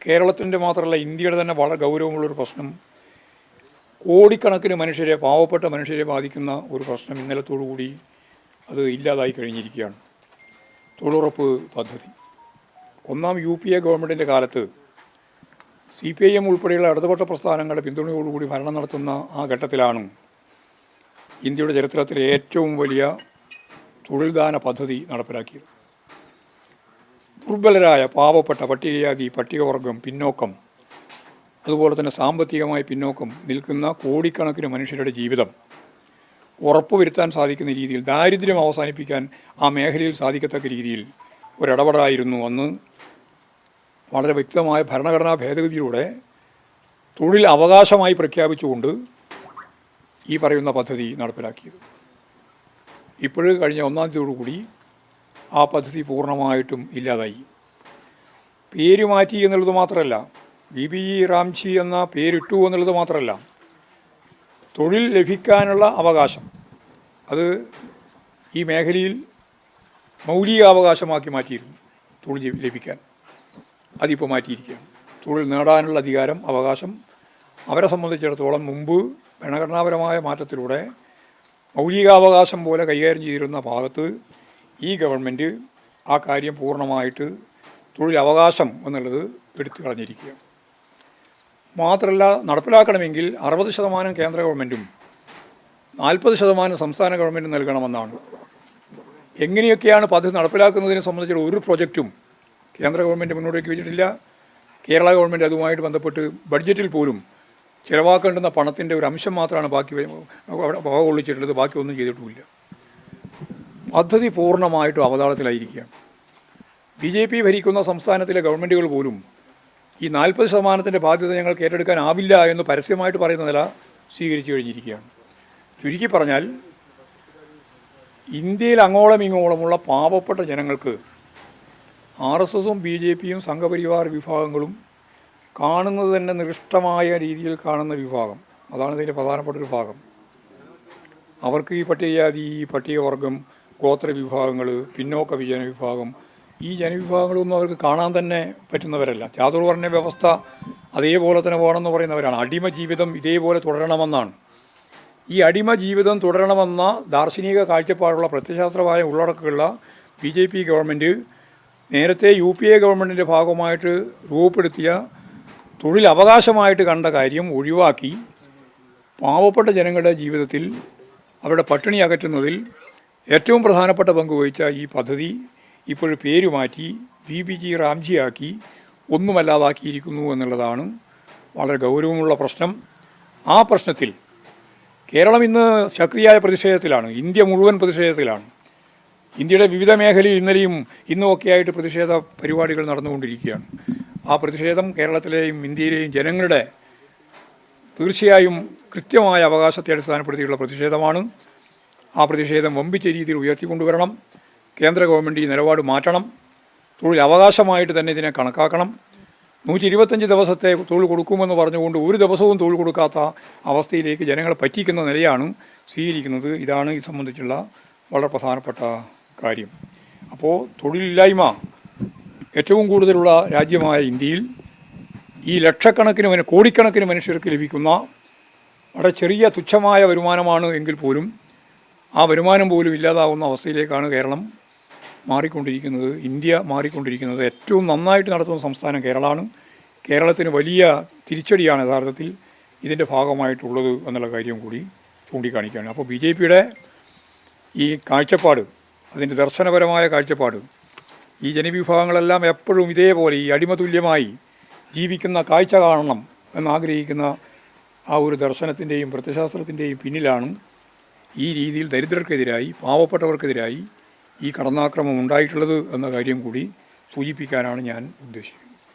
കേരളത്തിൻ്റെ മാത്രമല്ല ഇന്ത്യയുടെ തന്നെ വളരെ ഗൗരവമുള്ളൊരു പ്രശ്നം, കോടിക്കണക്കിന് മനുഷ്യരെ, പാവപ്പെട്ട മനുഷ്യരെ ബാധിക്കുന്ന ഒരു പ്രശ്നം ഇന്നലത്തോടുകൂടി അത് ഇല്ലാതായി കഴിഞ്ഞിരിക്കുകയാണ്. തൊഴിലുറപ്പ് പദ്ധതി ഒന്നാം UPA ഗവൺമെൻറ്റിൻ്റെ കാലത്ത് CPIM ഉൾപ്പെടെയുള്ള ഇടതുപക്ഷ പ്രസ്ഥാനങ്ങളുടെ പിന്തുണയോടുകൂടി ഭരണം നടത്തുന്ന ആ ഘട്ടത്തിലാണ് ഇന്ത്യയുടെ ചരിത്രത്തിലെ ഏറ്റവും വലിയ തൊഴിൽദാന പദ്ധതി നടപ്പിലാക്കിയത്. ദുർബലരായ പാവപ്പെട്ട പട്ടികജാതി, പട്ടികവർഗം, പിന്നോക്കം, അതുപോലെ തന്നെ സാമ്പത്തികമായി പിന്നോക്കം നിൽക്കുന്ന കോടിക്കണക്കിന് മനുഷ്യരുടെ ജീവിതം ഉറപ്പുവരുത്താൻ സാധിക്കുന്ന രീതിയിൽ, ദാരിദ്ര്യം അവസാനിപ്പിക്കാൻ ആ മേഖലയിൽ സാധിക്കത്തക്ക രീതിയിൽ ഒരിടപെടലായിരുന്നു അന്ന് വളരെ വ്യക്തമായ ഭരണഘടനാ ഭേദഗതിയിലൂടെ തൊഴിൽ അവകാശമായി പ്രഖ്യാപിച്ചുകൊണ്ട് ഈ പറയുന്ന പദ്ധതി നടപ്പിലാക്കിയത്. ഇപ്പോഴും കഴിഞ്ഞ 1-ാം തീയതിയോടുകൂടി ആ പദ്ധതി പൂർണ്ണമായിട്ടും ഇല്ലാതായി. പേര് മാറ്റി എന്നുള്ളത് മാത്രമല്ല, BBG റാംജി എന്ന പേരിട്ടു എന്നുള്ളത് മാത്രമല്ല, തൊഴിൽ ലഭിക്കാനുള്ള അവകാശം അത് ഈ മേഖലയിൽ മൗലികാവകാശമാക്കി മാറ്റിയിരുന്നു. തൊഴിൽ ലഭിക്കാൻ അതിപ്പോൾ മാറ്റിയിരിക്കുകയാണ്. തൊഴിൽ നേടാനുള്ള അധികാരം, അവകാശം അവരെ സംബന്ധിച്ചിടത്തോളം മുമ്പ് ഭരണഘടനാപരമായ മാറ്റത്തിലൂടെ മൗലികാവകാശം പോലെ കൈകാര്യം ചെയ്തിരുന്ന ഭാഗത്ത് ഈ ഗവൺമെൻറ് ആ കാര്യം പൂർണ്ണമായിട്ട് തൊഴിലവകാശം എന്നുള്ളത് എടുത്തു കളഞ്ഞിരിക്കുകയാണ്. മാത്രമല്ല, നടപ്പിലാക്കണമെങ്കിൽ 60% കേന്ദ്ര ഗവൺമെൻറ്റും 40% സംസ്ഥാന ഗവൺമെൻറ്റും നൽകണമെന്നാണ്. എങ്ങനെയൊക്കെയാണ് പദ്ധതി നടപ്പിലാക്കുന്നതിനെ സംബന്ധിച്ചുള്ള ഒരു പ്രൊജക്റ്റും കേന്ദ്ര ഗവൺമെൻറ് മുന്നോട്ടേക്ക് വെച്ചിട്ടില്ല. കേരള ഗവൺമെൻറ് അതുമായിട്ട് ബന്ധപ്പെട്ട് ബഡ്ജറ്റിൽ പോലും ചിലവാക്കേണ്ടുന്ന പണത്തിൻ്റെ ഒരു അംശം മാത്രമാണ് ബാക്കി വക കൊള്ളിച്ചിട്ടുള്ളത്, ബാക്കി ഒന്നും ചെയ്തിട്ടുമില്ല. പദ്ധതി പൂർണ്ണമായിട്ടും അവതാളത്തിലായിരിക്കുകയാണ്. BJP ഭരിക്കുന്ന സംസ്ഥാനത്തിലെ ഗവൺമെൻറ്റുകൾ പോലും ഈ 40% ബാധ്യത ഞങ്ങൾക്ക് ഏറ്റെടുക്കാനാവില്ല എന്ന് പരസ്യമായിട്ട് പറയുന്ന നില സ്വീകരിച്ചു കഴിഞ്ഞിരിക്കുകയാണ്. ചുരുക്കി പറഞ്ഞാൽ, ഇന്ത്യയിൽ അങ്ങോളം ഇങ്ങോളമുള്ള പാവപ്പെട്ട ജനങ്ങൾക്ക് RSSും BJPയും സംഘപരിവാർ വിഭാഗങ്ങളും കാണുന്നത് തന്നെ നികൃഷ്ടമായ രീതിയിൽ കാണുന്ന വിഭാഗം, അതാണ് ഇതിൻ്റെ പ്രധാനപ്പെട്ട ഒരു ഭാഗം. അവർക്ക് ഈ പട്ടികജാതി, പട്ടികവർഗം, ഗോത്ര വിഭാഗങ്ങൾ, പിന്നോക്ക ജനവിഭാഗം, ഈ ജനവിഭാഗങ്ങളൊന്നും അവർക്ക് കാണാൻ തന്നെ പറ്റുന്നവരല്ല. ചാതുർവർണ്ണ വ്യവസ്ഥ അതേപോലെ തന്നെ വേണമെന്ന് പറയുന്നവരാണ്. അടിമ ജീവിതം ഇതേപോലെ തുടരണമെന്നാണ്. ഈ അടിമ ജീവിതം തുടരണമെന്ന ദാർശനിക കാഴ്ചപ്പാടുള്ള പ്രത്യയശാസ്ത്രമായ ഉള്ളടക്കമുള്ള BJP ഗവൺമെൻറ് നേരത്തെ UPA ഗവൺമെൻറ്റിൻ്റെ ഭാഗമായിട്ട് രൂപപ്പെടുത്തിയ തൊഴിലവകാശമായിട്ട് കണ്ട കാര്യം ഒഴിവാക്കി പാവപ്പെട്ട ജനങ്ങളുടെ ജീവിതത്തിൽ അവരുടെ പട്ടിണി അകറ്റുന്നതിൽ ഏറ്റവും പ്രധാനപ്പെട്ട പങ്ക് വഹിച്ച ഈ പദ്ധതി ഇപ്പോൾ പേര് മാറ്റി BBG റാംജി ആക്കി ഒന്നുമല്ലാതാക്കിയിരിക്കുന്നു എന്നുള്ളതാണ് വളരെ ഗൗരവമുള്ള പ്രശ്നം. ആ പ്രശ്നത്തിൽ കേരളം ഇന്ന് സക്രിയമായ പ്രതിഷേധത്തിലാണ്. ഇന്ത്യ മുഴുവൻ പ്രതിഷേധത്തിലാണ്. ഇന്ത്യയുടെ വിവിധ മേഖലയിൽ ഇന്നലെയും ഇന്നുമൊക്കെയായിട്ട് പ്രതിഷേധ പരിപാടികൾ നടന്നുകൊണ്ടിരിക്കുകയാണ്. ആ പ്രതിഷേധം കേരളത്തിലെയും ഇന്ത്യയിലെയും ജനങ്ങളുടെ തീർച്ചയായും കൃത്യമായ അവകാശത്തെ അടിസ്ഥാനപ്പെടുത്തിയുള്ള പ്രതിഷേധമാണ്. ആ പ്രതിഷേധം വമ്പിച്ച രീതിയിൽ ഉയർത്തിക്കൊണ്ടുവരണം. കേന്ദ്ര ഗവൺമെൻറ് ഈ നിലപാട് മാറ്റണം. തൊഴിൽ അവകാശമായിട്ട് തന്നെ ഇതിനെ കണക്കാക്കണം. 125 ദിവസത്തെ തൊഴിൽ കൊടുക്കുമെന്ന് പറഞ്ഞുകൊണ്ട് ഒരു ദിവസവും തൊഴിൽ കൊടുക്കാത്ത അവസ്ഥയിലേക്ക് ജനങ്ങളെ പറ്റിക്കുന്ന നിലയാണ് സ്വീകരിക്കുന്നത്. ഇതാണ് ഇത് സംബന്ധിച്ചുള്ള വളരെ പ്രധാനപ്പെട്ട കാര്യം. അപ്പോൾ തൊഴിലില്ലായ്മ ഏറ്റവും കൂടുതലുള്ള രാജ്യമായ ഇന്ത്യയിൽ ഈ ലക്ഷക്കണക്കിന് കോടിക്കണക്കിന് മനുഷ്യർക്ക് ലഭിക്കുന്ന വളരെ ചെറിയ തുച്ഛമായ വരുമാനമാണ് എങ്കിൽ പോലും ആ വരുമാനം പോലും ഇല്ലാതാവുന്ന അവസ്ഥയിലേക്കാണ് കേരളം മാറിക്കൊണ്ടിരിക്കുന്നത്, ഇന്ത്യ മാറിക്കൊണ്ടിരിക്കുന്നത്. ഏറ്റവും നന്നായിട്ട് നടത്തുന്ന സംസ്ഥാനം കേരളമാണ്. കേരളത്തിന് വലിയ തിരിച്ചടിയാണ് യഥാർത്ഥത്തിൽ ഇതിൻ്റെ ഭാഗമായിട്ടുള്ളത് എന്നുള്ള കാര്യം കൂടി ചൂണ്ടിക്കാണിക്കുകയാണ്. അപ്പോൾ BJPയുടെ ഈ കാഴ്ചപ്പാട്, അതിൻ്റെ ദർശനപരമായ കാഴ്ചപ്പാട്, ഈ ജനവിഭാഗങ്ങളെല്ലാം എപ്പോഴും ഇതേപോലെ ഈ അടിമതുല്യമായി ജീവിക്കുന്ന കാഴ്ച കാണണം എന്നാഗ്രഹിക്കുന്ന ആ ഒരു ദർശനത്തിൻ്റെയും പ്രത്യയശാസ്ത്രത്തിൻ്റെയും പിന്നിലാണ് ഈ രീതിയിൽ ദരിദ്രർക്കെതിരായി, പാവപ്പെട്ടവർക്കെതിരായി ഈ കടന്നാക്രമം ഉണ്ടായിട്ടുള്ളത് എന്ന കാര്യം കൂടി സൂചിപ്പിക്കാനാണ് ഞാൻ ഉദ്ദേശിക്കുന്നത്.